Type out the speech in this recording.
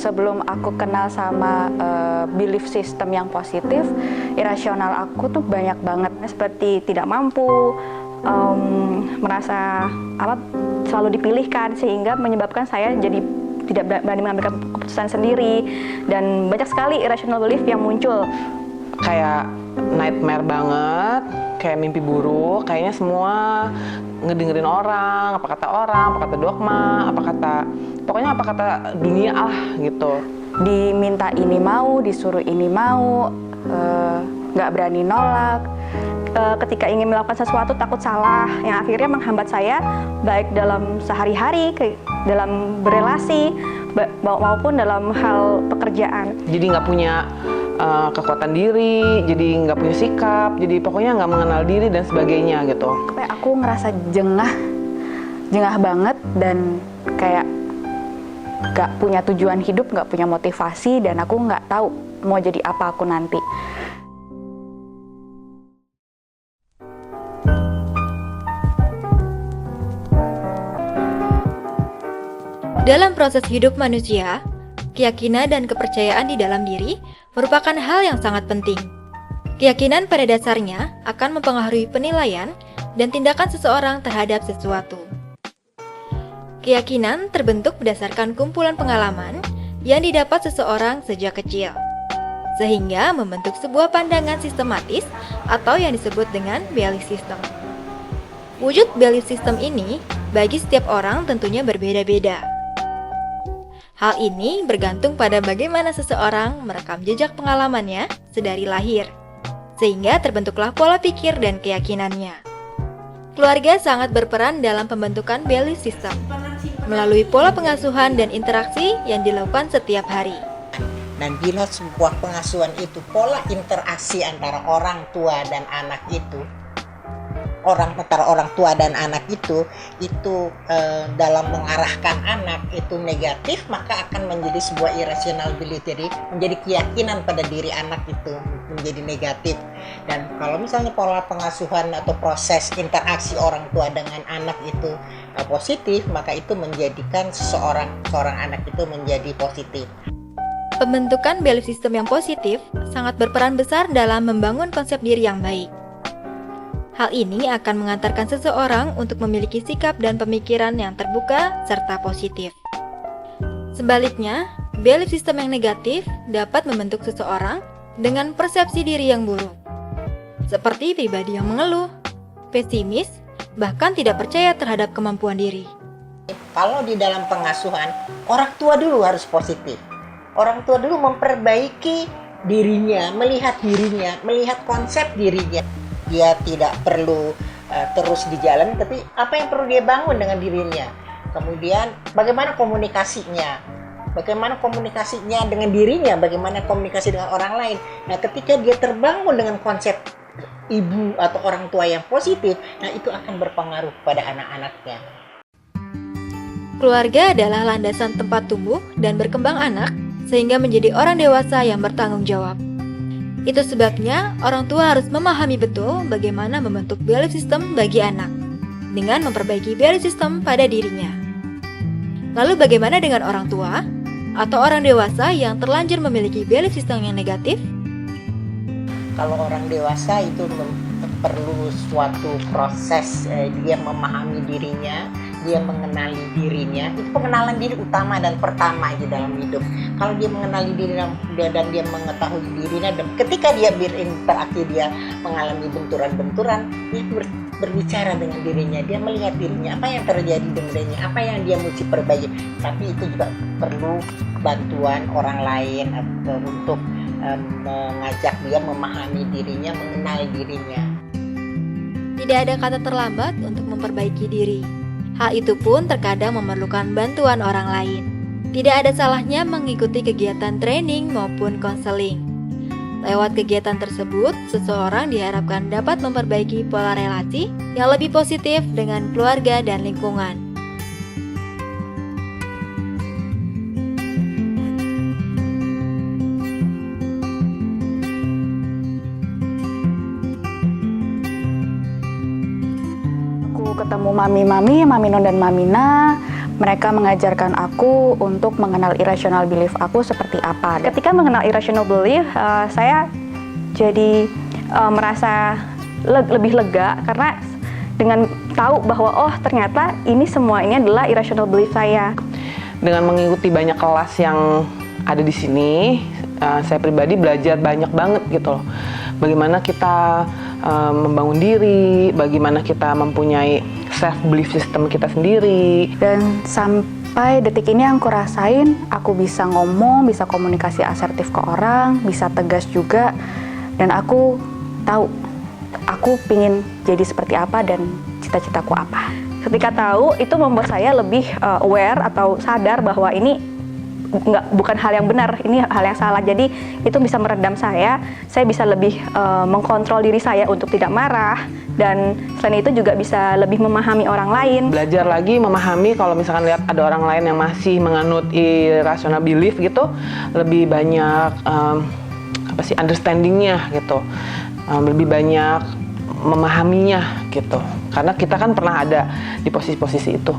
sebelum aku kenal sama belief system yang positif, irasional aku tuh banyak banget, seperti tidak mampu, merasa selalu dipilihkan, sehingga menyebabkan saya jadi tidak berani mengambil keputusan sendiri, dan banyak sekali irrational belief yang muncul. Kayak nightmare banget, kayak mimpi buruk, kayaknya semua ngedengerin orang, apa kata dogma, pokoknya apa kata dunia gitu. Diminta ini mau, disuruh ini mau, nggak berani nolak. Ketika ingin melakukan sesuatu takut salah, yang akhirnya menghambat saya baik dalam sehari-hari, dalam berelasi, maupun dalam hal pekerjaan. Jadi nggak punya kekuatan diri, jadi nggak punya sikap, jadi pokoknya nggak mengenal diri dan sebagainya gitu. Aku ngerasa jengah banget, dan kayak nggak punya tujuan hidup, nggak punya motivasi, dan aku nggak tahu mau jadi apa aku nanti. Dalam proses hidup manusia, keyakinan dan kepercayaan di dalam diri merupakan hal yang sangat penting. Keyakinan pada dasarnya akan mempengaruhi penilaian dan tindakan seseorang terhadap sesuatu. Keyakinan terbentuk berdasarkan kumpulan pengalaman yang didapat seseorang sejak kecil, sehingga membentuk sebuah pandangan sistematis atau yang disebut dengan belief system. Wujud belief system ini bagi setiap orang tentunya berbeda-beda. Hal ini bergantung pada bagaimana seseorang merekam jejak pengalamannya sedari lahir, sehingga terbentuklah pola pikir dan keyakinannya. Keluarga sangat berperan dalam pembentukan belief system, melalui pola pengasuhan dan interaksi yang dilakukan setiap hari. Dan bila sebuah pengasuhan itu, pola interaksi antara orang tua dan anak itu, antara orang tua dan anak itu dalam mengarahkan anak itu negatif, maka akan menjadi sebuah irrational belief, jadi menjadi keyakinan pada diri anak itu menjadi negatif. Dan kalau misalnya pola pengasuhan atau proses interaksi orang tua dengan anak itu positif, maka itu menjadikan seorang anak itu menjadi positif. Pembentukan belief system yang positif sangat berperan besar dalam membangun konsep diri yang baik. Hal ini akan mengantarkan seseorang untuk memiliki sikap dan pemikiran yang terbuka serta positif. Sebaliknya, belief system yang negatif dapat membentuk seseorang dengan persepsi diri yang buruk, seperti pribadi yang mengeluh, pesimis, bahkan tidak percaya terhadap kemampuan diri. Kalau di dalam pengasuhan, orang tua dulu harus positif. Orang tua dulu memperbaiki dirinya, melihat konsep dirinya. Dia tidak perlu terus di jalan, tapi apa yang perlu dia bangun dengan dirinya. Kemudian bagaimana komunikasinya dengan dirinya, bagaimana komunikasi dengan orang lain. Nah, ketika dia terbangun dengan konsep ibu atau orang tua yang positif, nah itu akan berpengaruh pada anak-anaknya. Keluarga adalah landasan tempat tumbuh dan berkembang anak, sehingga menjadi orang dewasa yang bertanggung jawab. Itu sebabnya orang tua harus memahami betul bagaimana membentuk belief system bagi anak, dengan memperbaiki belief system pada dirinya. Lalu bagaimana dengan orang tua atau orang dewasa yang terlanjur memiliki belief system yang negatif? Kalau orang dewasa itu perlu suatu proses, dia memahami dirinya, dia mengenali dirinya. Itu pengenalan diri utama dan pertama di dalam hidup. Kalau dia mengenali diri dan dia mengetahui dirinya, dan ketika dia berinteraksi, dia mengalami benturan-benturan, dia berbicara dengan dirinya, dia melihat dirinya, apa yang terjadi dengan dirinya, apa yang dia mesti perbaiki. Tapi itu juga perlu bantuan orang lain untuk mengajak dia memahami dirinya, mengenal dirinya. Tidak ada kata terlambat untuk memperbaiki diri. Hal itu pun terkadang memerlukan bantuan orang lain. Tidak ada salahnya mengikuti kegiatan training maupun konseling. Lewat kegiatan tersebut, seseorang diharapkan dapat memperbaiki pola relasi yang lebih positif dengan keluarga dan lingkungan. Aku ketemu Mami Non dan Mamina. mereka mengajarkan aku untuk mengenal irrational belief aku seperti apa. Ketika mengenal irrational belief, saya jadi merasa lebih lega karena dengan tahu bahwa oh ternyata ini semua ini adalah irrational belief saya. Dengan mengikuti banyak kelas yang ada di sini, saya pribadi belajar banyak banget gitu loh. Bagaimana kita membangun diri, bagaimana kita mempunyai self belief system kita sendiri. Dan sampai detik ini yang aku rasain, aku bisa ngomong, bisa komunikasi asertif ke orang, bisa tegas juga, dan aku tahu aku pingin jadi seperti apa dan cita-citaku apa. Ketika tahu, itu membuat saya lebih aware atau sadar bahwa ini bukan hal yang benar, ini hal yang salah. Jadi itu bisa meredam saya bisa lebih mengkontrol diri saya untuk tidak marah, dan selain itu juga bisa lebih memahami orang lain. Belajar lagi memahami kalau misalkan lihat ada orang lain yang masih menganut irrational belief gitu, lebih banyak understanding-nya gitu, lebih banyak memahaminya gitu. Karena kita kan pernah ada di posisi-posisi itu.